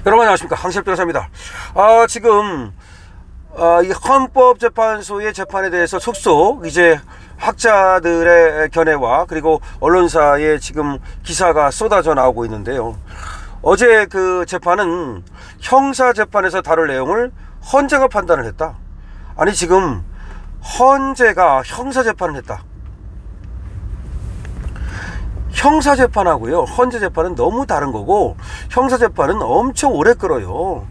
여러분 안녕하십니까, 항실 변호사입니다. 지금 이 헌법재판소의 재판에 대해서 속속 이제 학자들의 견해와 그리고 언론사의 지금 기사가 쏟아져 나오고 있는데요. 어제 그 재판은 형사재판에서 다룰 내용을 헌재가 판단을 했다. 아니, 지금 헌재가 형사재판을 했다. 형사재판하고요 헌재재판은 너무 다른 거고, 형사재판은 엄청 오래 끌어요.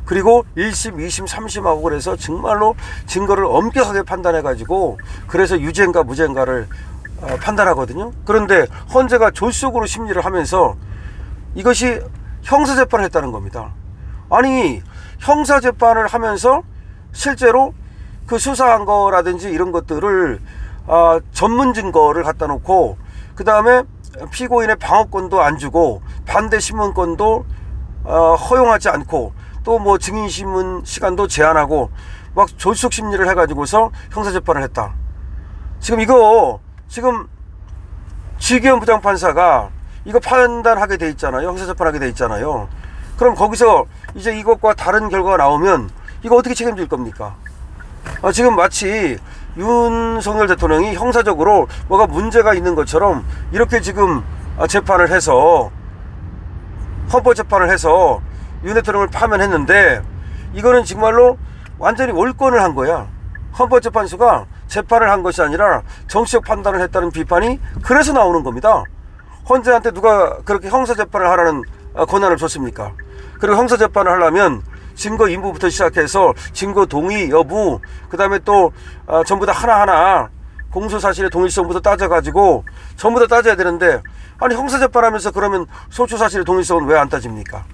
그리고 1심, 2심, 3심하고 그래서 정말로 증거를 엄격하게 판단해 가지고 그래서 유죄인가 무죄인가를 판단하거든요. 그런데 헌재가 졸속으로 심리를 하면서 이것이 형사재판을 했다는 겁니다. 아니, 형사재판을 하면서 실제로 그 수사한 거라든지 이런 것들을 전문 증거를 갖다 놓고, 그 다음에 피고인의 방어권도 안 주고 반대 신문권도 허용하지 않고 또 뭐 증인신문 시간도 제한하고 막 졸속 심리를 해가지고서 형사재판을 했다. 지금 이거 지금 지기현 부장판사가 이거 판단하게 돼 있잖아요. 형사재판하게 돼 있잖아요. 그럼 거기서 이제 이것과 다른 결과가 나오면 이거 어떻게 책임질 겁니까? 지금 마치 윤석열 대통령이 형사적으로 뭐가 문제가 있는 것처럼 이렇게 지금 재판을 해서 헌법재판을 해서 윤 대통령을 파면했는데, 이거는 정말로 완전히 월권을 한 거야. 헌법재판소가 재판을 한 것이 아니라 정치적 판단을 했다는 비판이 그래서 나오는 겁니다. 헌재한테 누가 그렇게 형사재판을 하라는 권한을 줬습니까? 그리고 형사재판을 하려면 증거 인부부터 시작해서 증거 동의 여부, 그 다음에 또 전부 다 하나하나 공소사실의 동일성부터 따져가지고 전부 다 따져야 되는데, 아니 형사재판하면서 그러면 소추사실의 동일성은 왜 안 따집니까?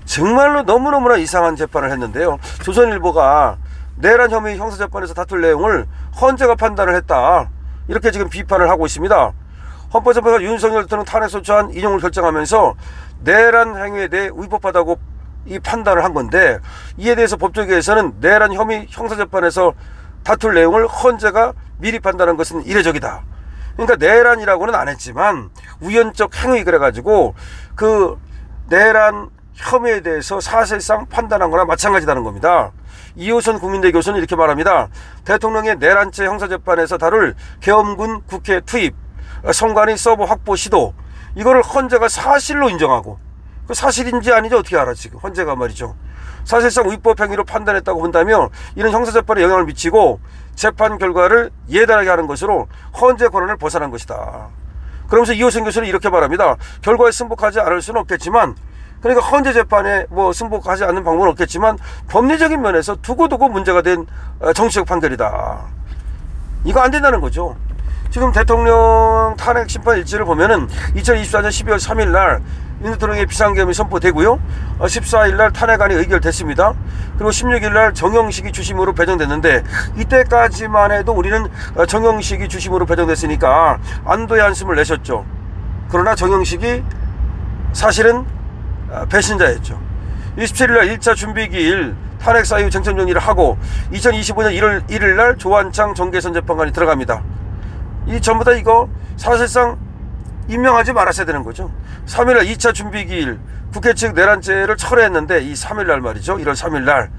정말로 너무너무나 이상한 재판을 했는데요. 조선일보가 내란 혐의 형사재판에서 다툴 내용을 헌재가 판단을 했다, 이렇게 지금 비판을 하고 있습니다. 헌법재판소가 윤석열 대통령 탄핵소추안 인용을 결정하면서 내란 행위에 대해 위법하다고 이 판단을 한 건데, 이에 대해서 법조계에서는 내란 혐의 형사재판에서 다툴 내용을 헌재가 미리 판단한 것은 이례적이다. 그러니까 내란이라고는 안 했지만 우연적 행위 그래가지고 그 내란 혐의에 대해서 사실상 판단한 거나 마찬가지다는 겁니다. 이호선 국민대 교수는 이렇게 말합니다. 대통령의 내란죄 형사재판에서 다룰 계엄군 국회 투입, 선관위 서버 확보 시도, 이거를 헌재가 사실로 인정하고, 그 사실인지 아닌지 어떻게 알아? 지금 헌재가 말이죠. 사실상 위법 행위로 판단했다고 본다면 이는 형사재판에 영향을 미치고 재판 결과를 예단하게 하는 것으로 헌재 권한을 벗어난 것이다. 그러면서 이호선 교수는 이렇게 말합니다. 결과에 승복하지 않을 수는 없겠지만, 그러니까 헌재 재판에 뭐 승복하지 않는 방법은 없겠지만 법리적인 면에서 두고두고 문제가 된 정치적 판결이다. 이거 안 된다는 거죠. 지금 대통령 탄핵 심판 일지를 보면은 2024년 12월 3일 날 윤 대통령의 비상계엄이 선포되고요. 14일 날 탄핵안이 의결됐습니다. 그리고 16일 날 정영식이 주심으로 배정됐는데, 이때까지만 해도 우리는 정영식이 주심으로 배정됐으니까 안도의 한숨을 내셨죠. 그러나 정영식이 사실은 배신자였죠. 27일 날 1차 준비기일 탄핵 사유 쟁점 정리를 하고 2025년 1월 1일 날 조한창 정계선 재판관이 들어갑니다. 이 전부 다 이거 사실상 임명하지 말았어야 되는 거죠. 3일 날 2차 준비기일 국회 측 내란죄를 철회했는데, 이 3일 날 말이죠. 1월 3일 날.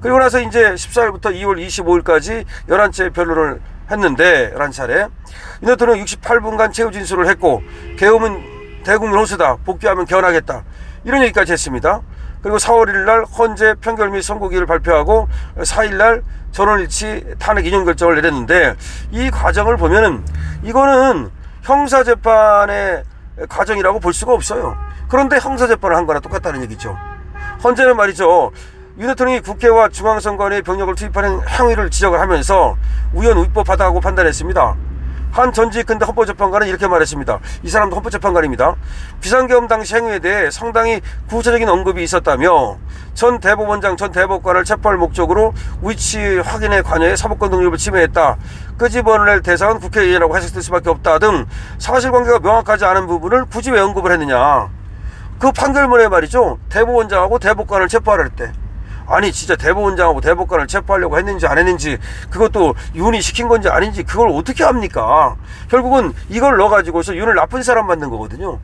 그리고 나서 이제 14일부터 2월 25일까지 11차례 변론을 했는데, 11차례. 이 대통령 68분간 최후 진술을 했고, 계엄은 대국민 호수다, 복귀하면 견하겠다, 이런 얘기까지 했습니다. 그리고 4월 1일 날 헌재 판결 및 선고기를 발표하고 4일 날 전원일치 탄핵 인용 결정을 내렸는데, 이 과정을 보면은 이거는 형사재판의 과정이라고 볼 수가 없어요. 그런데 형사재판을 한 거나 똑같다는 얘기죠. 헌재는 말이죠, 윤 대통령이 국회와 중앙선관위의 병력을 투입하는 행위를 지적을 하면서 우연 위법하다고 판단했습니다. 한 전직 근대 헌법재판관은 이렇게 말했습니다. 이 사람도 헌법재판관입니다. 비상계엄 당시 행위에 대해 상당히 구체적인 언급이 있었다며 전 대법원장, 전 대법관을 체포할 목적으로 위치 확인에 관여해 사법권 독립을 침해했다, 끄집어낼 대상은 국회의원이라고 해석될 수밖에 없다 등 사실관계가 명확하지 않은 부분을 굳이 왜 언급을 했느냐. 그 판결문에 말이죠, 대법원장하고 대법관을 체포하라 했대. 아니 진짜 대법원장하고 대법관을 체포하려고 했는지 안 했는지, 그것도 윤이 시킨 건지 아닌지 그걸 어떻게 합니까? 결국은 이걸 넣어가지고서 윤을 나쁜 사람 만든 거거든요.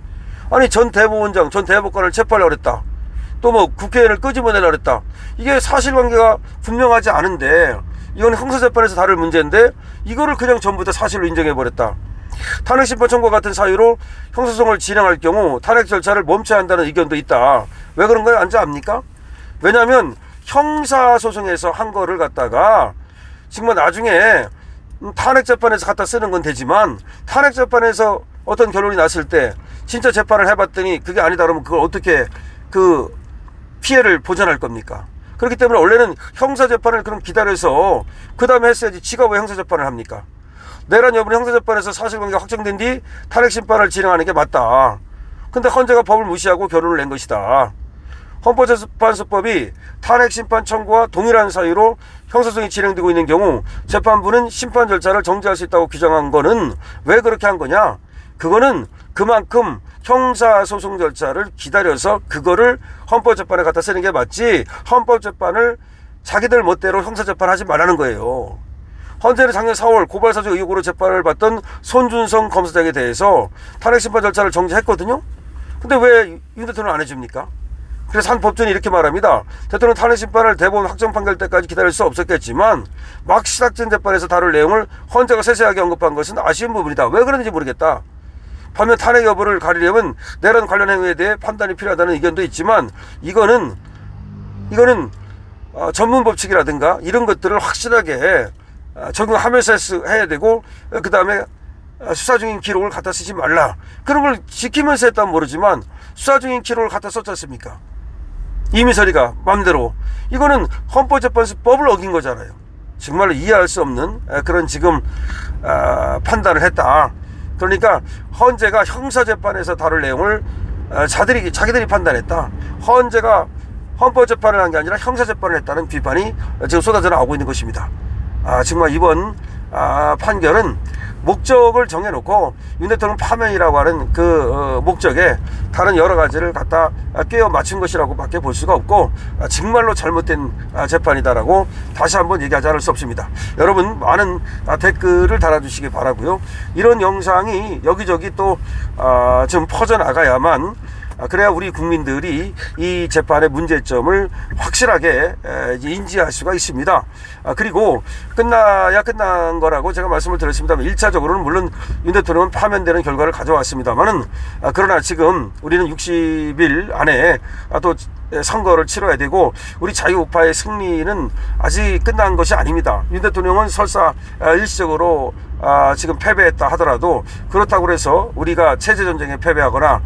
아니 전 대법원장, 전 대법관을 체포하려고 그랬다. 또 뭐 국회의원을 끄집어내라 그랬다. 이게 사실관계가 분명하지 않은데 이건 형사재판에서 다룰 문제인데 이거를 그냥 전부 다 사실로 인정해버렸다. 탄핵심판 청구와 같은 사유로 형사소송을 진행할 경우 탄핵 절차를 멈춰야 한다는 의견도 있다. 왜 그런가요? 안 압니까? 왜냐하면 형사소송에서 한 거를 갖다가 정말 나중에 탄핵재판에서 갖다 쓰는 건 되지만 탄핵재판에서 어떤 결론이 났을 때 진짜 재판을 해봤더니 그게 아니다 그러면 그걸 어떻게 그 피해를 보전할 겁니까? 그렇기 때문에 원래는 형사재판을 그럼 기다려서 그 다음에 했어야지. 지가 왜 형사재판을 합니까? 내란 여부는 형사재판에서 사실관계가 확정된 뒤 탄핵심판을 진행하는 게 맞다. 근데 헌재가 법을 무시하고 결론을 낸 것이다. 헌법재판소법이 탄핵심판 청구와 동일한 사유로 형사소송이 진행되고 있는 경우 재판부는 심판 절차를 정지할 수 있다고 규정한 거는 왜 그렇게 한 거냐? 그거는 그만큼 형사소송 절차를 기다려서 그거를 헌법재판에 갖다 쓰는 게 맞지, 헌법재판을 자기들 멋대로 형사재판하지 말라는 거예요. 헌재는 작년 4월 고발사주 의혹으로 재판을 받던 손준성 검사장에 대해서 탄핵심판 절차를 정지했거든요. 근데 왜 윤 대통령 안 해줍니까? 그래서 한 법전이 이렇게 말합니다. 대통령 탄핵심판을 대법원 확정 판결 때까지 기다릴 수 없었겠지만 막 시작된 재판에서 다룰 내용을 헌재가 세세하게 언급한 것은 아쉬운 부분이다. 왜 그런지 모르겠다. 반면 탄핵 여부를 가리려면 내란 관련 행위에 대해 판단이 필요하다는 의견도 있지만 이거는 전문 법칙이라든가 이런 것들을 확실하게 적용하면서 해야 되고, 그 다음에 수사 중인 기록을 갖다 쓰지 말라. 그런 걸 지키면서 했다면 모르지만 수사 중인 기록을 갖다 썼지 않습니까? 이미서리가 맘대로. 이거는 헌법재판소법을 어긴 거잖아요. 정말로 이해할 수 없는 그런 지금 판단을 했다. 그러니까 헌재가 형사재판에서 다룰 내용을 자기들이 판단했다. 헌재가 헌법재판을 한 게 아니라 형사재판을 했다는 비판이 지금 쏟아져 나오고 있는 것입니다. 정말 이번 판결은 목적을 정해놓고 윤 대통령 파면이라고 하는 그 목적에 다른 여러 가지를 갖다 꿰어 맞춘 것이라고 밖에 볼 수가 없고 정말로 잘못된 재판이다라고 다시 한번 얘기하지 않을 수 없습니다. 여러분 많은 댓글을 달아주시기 바라고요. 이런 영상이 여기저기 또 좀 퍼져나가야만 그래야 우리 국민들이 이 재판의 문제점을 확실하게 인지할 수가 있습니다. 그리고 끝나야 끝난 거라고 제가 말씀을 드렸습니다만 1차적으로는 물론 윤 대통령은 파면되는 결과를 가져왔습니다만은 그러나 지금 우리는 60일 안에 또 선거를 치러야 되고 우리 자유우파의 승리는 아직 끝난 것이 아닙니다. 윤 대통령은 설사 일시적으로 지금 패배했다 하더라도 그렇다고 해서 우리가 체제전쟁에 패배하거나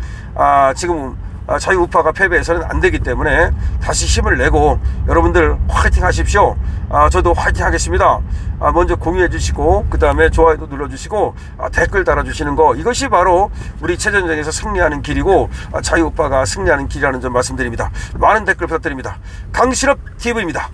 지금 자유우파가 패배해서는 안 되기 때문에 다시 힘을 내고 여러분들 화이팅 하십시오. 저도 화이팅 하겠습니다. 먼저 공유해 주시고 그 다음에 좋아요도 눌러 주시고 댓글 달아 주시는 거, 이것이 바로 우리 체제전쟁에서 승리하는 길이고 자유우파가 승리하는 길이라는 점 말씀드립니다. 많은 댓글 부탁드립니다. 강신업 TV입니다.